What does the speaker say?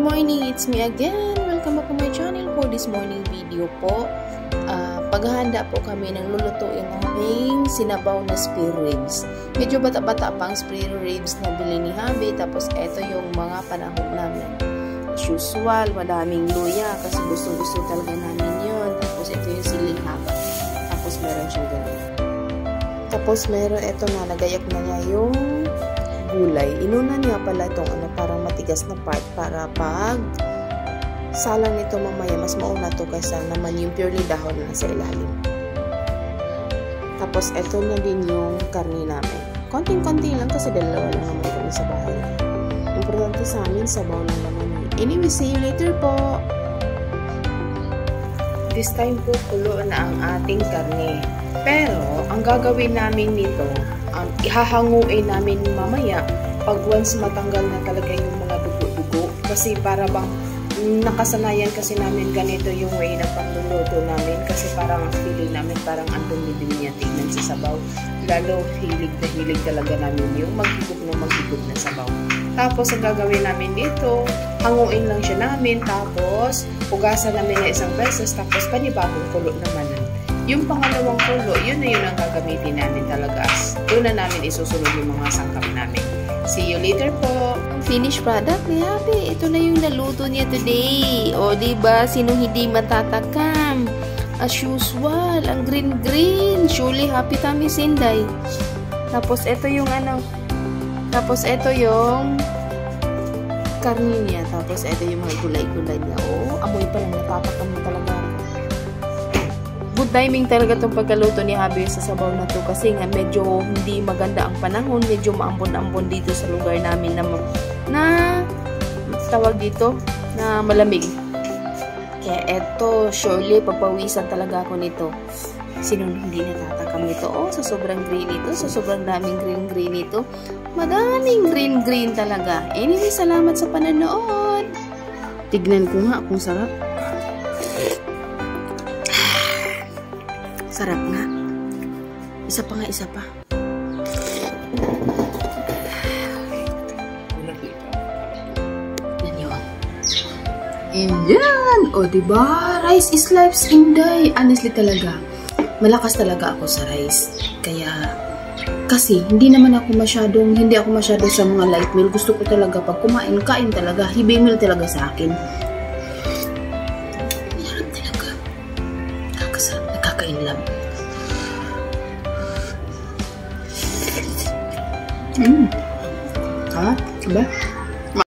morning! It's me again! Welcome back to my channel for this morning video po. Paghahanda po kami ng lulutuin naming sinabaw na spare ribs. Medyo bata-bata pang spare ribs na bili ni Habi. Tapos eto yung mga panahon namin. As usual, madaming luya kasi gusto talaga namin yun. Tapos ito yung siling haba. Tapos meron siya ganun. Tapos meron eto na, nagayak na niya yung gulay. Inuna niya pala itong parang matigas na part para pag salang nito mamaya mas mauna to kaysa naman yung purely dahon na sa ilalim. Tapos eto na din yung karne namin. Konting-konti lang kasi dalawa lang naman kami sa bahay. Importante sa amin, sabaw lang naman. Anyway, see you later po! This time po kulo na ang ating karne. Pero, ang gagawin namin nito, ihahanguin namin mamaya pag once matanggal na talaga yung mga dugo-dugo. Kasi para bang nakasanayan kasi namin ganito yung way na panluluto namin. Kasi parang feeling namin parang ang dumi-dumi niya tingnan sa sabaw. Lalo hilig na hilig talaga namin yung maghigop na sabaw. Tapos ang gagawin namin dito, hanguin lang siya namin. Tapos hugasan namin na isang beses. Tapos panibagong kulo naman. Yung pangalawang kulo, yun na yun ang gagamitin namin talaga. Doon na namin isusunod yung mga sangkap namin. See you later po! Ang finished product ni Habi, ito na yung naluto niya today. O diba, sino hindi matatakam? As usual, ang green-green. Surely happy kami Sinday. Tapos ito yung tapos ito yung karne niya. Tapos ito yung mga gulay-gulay niya. O, amoy pa lang, natatakam mo talaga. Good timing talaga itong pagkaluto ni Habi sa sabaw na to kasi nga medyo hindi maganda ang panahon, medyo maambon-ambon dito sa lugar namin na tawag dito na malamig. Kaya eto, surely papawisan talaga ako nito. Sino hindi natatakam nito? Oh, sa sobrang green ito, sa sobrang daming green ito. Madaming green talaga. Anyway, salamat sa panonood. Tignan ko nga kung sarap. Sarap nga. Isa pa. Yan yun. Ayan! O diba? Rice is life's inday. Honestly talaga. Malakas talaga ako sa rice. Kaya, kasi hindi ako masyado sa mga light meal. Gusto ko talaga pag kain talaga. Heavy meal talaga sa akin. Nakaka-inlove. Ha? Diba?